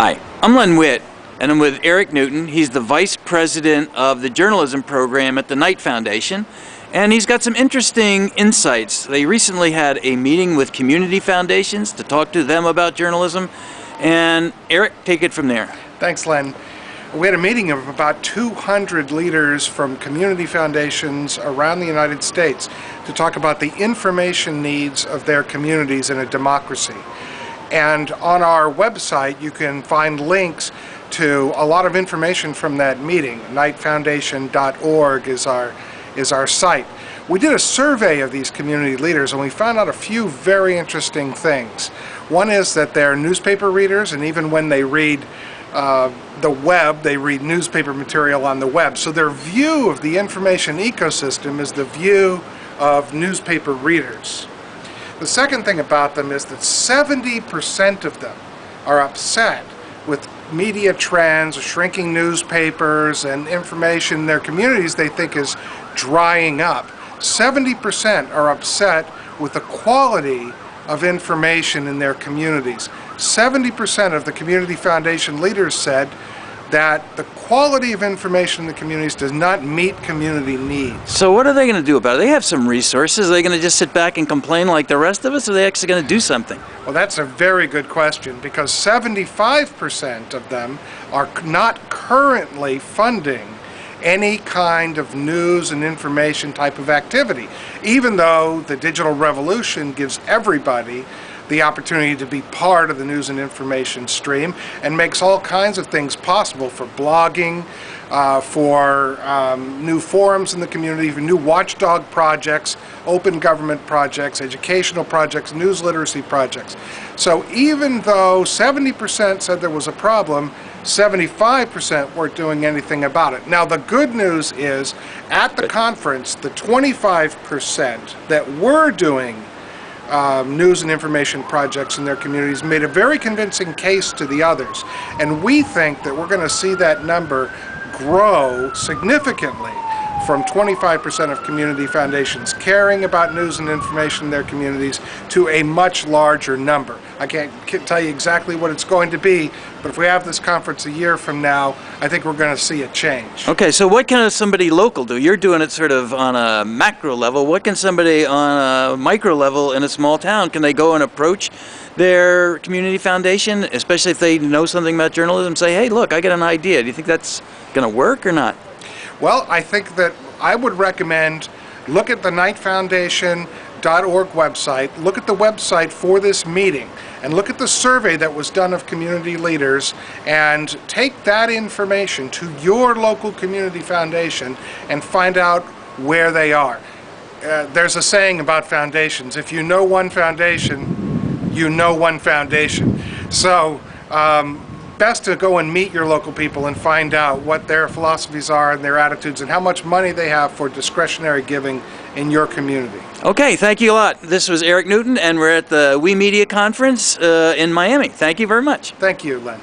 Hi, I'm Len Witt, and I'm with Eric Newton. He's the Vice President of the Journalism Program at the Knight Foundation, and he's got some interesting insights. They recently had a meeting with community foundations to talk to them about journalism, and Eric, take it from there. Thanks, Len. We had a meeting of about 200 leaders from community foundations around the United States to talk about the information needs of their communities in a democracy. And on our website, you can find links to a lot of information from that meeting. knightfoundation.org is our site. We did a survey of these community leaders, and we found out a few very interesting things. One is that they're newspaper readers, and even when they read the web, they read newspaper material on the web. So their view of the information ecosystem is the view of newspaper readers. The second thing about them is that 70% of them are upset with media trends, shrinking newspapers, and information in their communities they think is drying up. 70% are upset with the quality of information in their communities. 70% of the community foundation leaders said that the quality of information in the communities does not meet community needs. So what are they going to do about it? They have some resources. Are they going to just sit back and complain like the rest of us, or are they actually going to do something? Well, that's a very good question, because 75% of them are not currently funding any kind of news and information type of activity, even though the digital revolution gives everybody the opportunity to be part of the news and information stream and makes all kinds of things possible for blogging, for new forums in the community, for new watchdog projects, open government projects, educational projects, news literacy projects. So even though 70% said there was a problem, 75% weren't doing anything about it. Now, the good news is, at the conference, the 25% that were doing news and information projects in their communities made a very convincing case to the others. And we think that we're going to see that number grow significantly from 25% of community foundations caring about news and information in their communities to a much larger number. I can't tell you exactly what it's going to be, but if we have this conference a year from now, I think we're going to see a change. Okay, so what can somebody local do? You're doing it sort of on a macro level. What can somebody on a micro level in a small town, can they go and approach their community foundation, especially if they know something about journalism, say, hey, look, I got an idea. Do you think that's going to work or not? Well, I think that I would recommend look at the knightfoundation.org website, look at the website for this meeting, and look at the survey that was done of community leaders, and take that information to your local community foundation and find out where they are. There's a saying about foundations: if you know one foundation, you know one foundation. So best to go and meet your local people and find out what their philosophies are and their attitudes and how much money they have for discretionary giving in your community. Okay, thank you a lot. This was Eric Newton, and we're at the We Media Conference in Miami. Thank you very much. Thank you, Len.